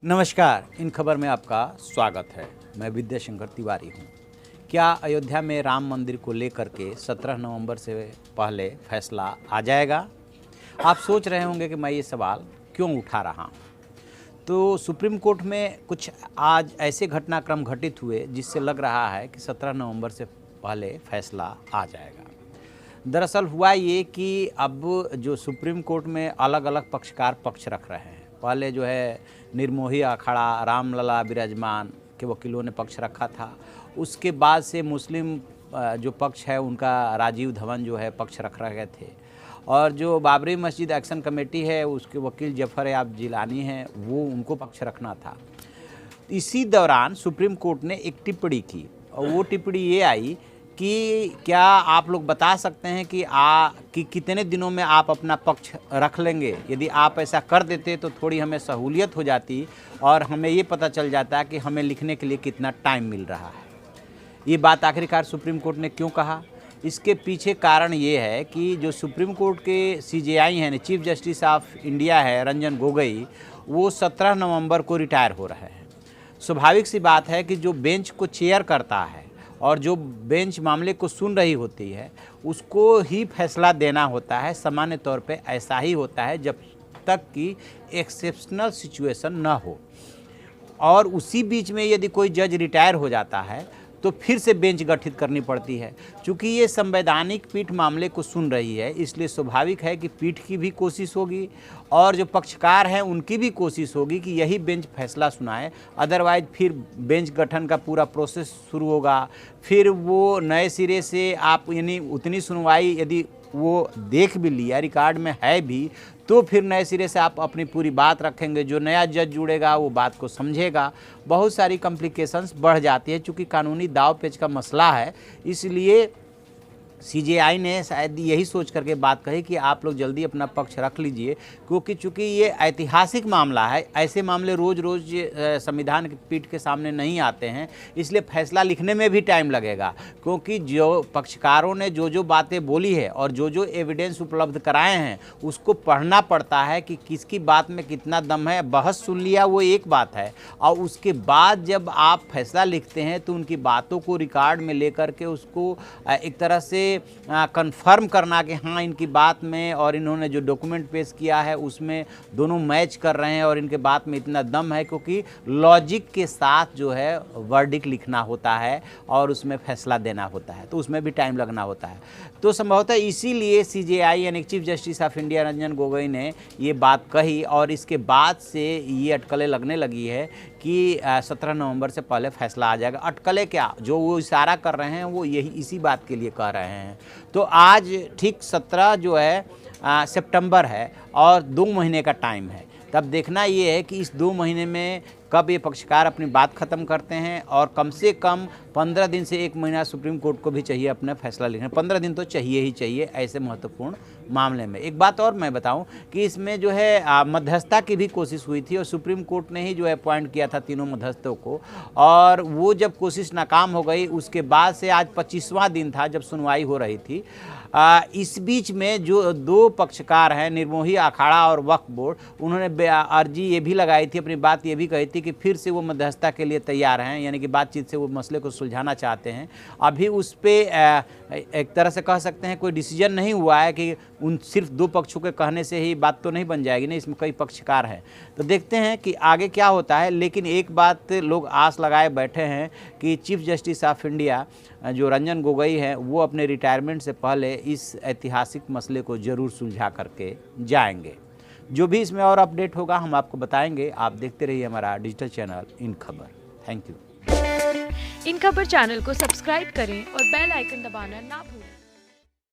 नमस्कार, इन खबर में आपका स्वागत है। मैं विद्याशंकर तिवारी हूँ। क्या अयोध्या में राम मंदिर को लेकर के 17 नवंबर से पहले फैसला आ जाएगा? आप सोच रहे होंगे कि मैं ये सवाल क्यों उठा रहा हूँ। तो सुप्रीम कोर्ट में कुछ आज ऐसे घटनाक्रम घटित हुए जिससे लग रहा है कि 17 नवंबर से पहले फैसला आ जाएगा। दरअसल हुआ ये कि अब जो सुप्रीम कोर्ट में अलग अलग पक्षकार पक्ष रख रहे हैं। पहले जो है निर्मोही अखाड़ा रामलला विराजमान के वकीलों ने पक्ष रखा था। उसके बाद से मुस्लिम जो पक्ष है उनका राजीव धवन जो है पक्ष रख रहे थे, और जो बाबरी मस्जिद एक्शन कमेटी है उसके वकील जफर याब जिलानी हैं वो उनको पक्ष रखना था। इसी दौरान सुप्रीम कोर्ट ने एक टिप्पणी की, और वो टिप्पणी ये आई कि क्या आप लोग बता सकते हैं कि कितने दिनों में आप अपना पक्ष रख लेंगे। यदि आप ऐसा कर देते तो थोड़ी हमें सहूलियत हो जाती और हमें ये पता चल जाता कि हमें लिखने के लिए कितना टाइम मिल रहा है। ये बात आखिरकार सुप्रीम कोर्ट ने क्यों कहा? इसके पीछे कारण ये है कि जो सुप्रीम कोर्ट के CJI हैं, चीफ जस्टिस ऑफ इंडिया है रंजन गोगोई, वो 17 नवंबर को रिटायर हो रहे हैं। स्वाभाविक सी बात है कि जो बेंच को चेयर करता है और जो बेंच मामले को सुन रही होती है उसको ही फैसला देना होता है। सामान्य तौर पे ऐसा ही होता है जब तक कि एक्सेप्शनल सिचुएशन न हो, और उसी बीच में यदि कोई जज रिटायर हो जाता है तो फिर से बेंच गठित करनी पड़ती है। चूँकि ये संवैधानिक पीठ मामले को सुन रही है, इसलिए स्वाभाविक है कि पीठ की भी कोशिश होगी और जो पक्षकार हैं उनकी भी कोशिश होगी कि यही बेंच फैसला सुनाए। अदरवाइज फिर बेंच गठन का पूरा प्रोसेस शुरू होगा, फिर वो नए सिरे से आप यानी उतनी सुनवाई यदि वो देख भी लिया, रिकॉर्ड में है भी, तो फिर नए सिरे से आप अपनी पूरी बात रखेंगे। जो नया जज जुड़ेगा वो बात को समझेगा। बहुत सारी कॉम्प्लिकेशंस बढ़ जाती है। चूँकि कानूनी दाव पेच का मसला है, इसलिए CJI ने शायद यही सोच करके बात कही कि आप लोग जल्दी अपना पक्ष रख लीजिए, क्योंकि चूँकि ये ऐतिहासिक मामला है। ऐसे मामले रोज़ रोज़ संविधान की पीठ के सामने नहीं आते हैं, इसलिए फैसला लिखने में भी टाइम लगेगा। क्योंकि जो पक्षकारों ने जो बातें बोली है और जो एविडेंस उपलब्ध कराए हैं उसको पढ़ना पड़ता है कि किसकी बात में कितना दम है। बहस सुन लिया वो एक बात है, और उसके बाद जब आप फैसला लिखते हैं तो उनकी बातों को रिकॉर्ड में लेकर के उसको एक तरह से कंफर्म करना कि हाँ इनकी बात में और इन्होंने जो डॉक्यूमेंट पेश किया है उसमें दोनों मैच कर रहे हैं और इनके बात में इतना दम है। क्योंकि लॉजिक के साथ जो है वर्डिक्ट लिखना होता है और उसमें फैसला देना होता है, तो उसमें भी टाइम लगना होता है। तो संभवतः इसीलिए CJI यानी chief justice of India Ranjan Gogoi ने ये बात कही, और इसके बाद से ये अटकलें लगने लगी है कि 17 नवंबर से पहले फैसला आ जाएगा। अटकलें क्या, जो वो इशारा कर रहे हैं वो यही इसी बात के लिए कह रहे हैं। तो आज ठीक 17 जो है सितंबर है और 2 महीने का टाइम है। तब देखना ये है कि इस 2 महीने में कब ये पक्षकार अपनी बात ख़त्म करते हैं, और कम से कम 15 दिन से 1 महीना सुप्रीम कोर्ट को भी चाहिए अपना फैसला लिखने। 15 दिन तो चाहिए ही चाहिए ऐसे महत्वपूर्ण मामले में। एक बात और मैं बताऊं कि इसमें जो है मध्यस्थता की भी कोशिश हुई थी, और सुप्रीम कोर्ट ने ही जो है अपॉइंट किया था तीनों मध्यस्थों को, और वो जब कोशिश नाकाम हो गई उसके बाद से आज 25वां दिन था जब सुनवाई हो रही थी। इस बीच में जो 2 पक्षकार हैं निर्मोही अखाड़ा और वक्फ बोर्ड, उन्होंने अर्जी ये भी लगाई थी, अपनी बात ये भी कही थी कि फिर से वो मध्यस्थता के लिए तैयार हैं, यानी कि बातचीत से वो मसले को सुलझाना चाहते हैं। अभी उस पर एक तरह से कह सकते हैं कोई डिसीजन नहीं हुआ है कि उन सिर्फ 2 पक्षों के कहने से ही बात तो नहीं बन जाएगी ना, इसमें कई पक्षकार हैं। तो देखते हैं कि आगे क्या होता है। लेकिन एक बात लोग आस लगाए बैठे हैं कि चीफ जस्टिस ऑफ इंडिया जो रंजन गोगोई हैं वो अपने रिटायरमेंट से पहले इस ऐतिहासिक मसले को ज़रूर सुलझा करके जाएंगे। जो भी इसमें और अपडेट होगा हम आपको बताएंगे। आप देखते रहिए हमारा डिजिटल चैनल इन खबर। Thank you. इन खबर चैनल को सब्सक्राइब करें और बेल आइकन दबाना ना भूलें।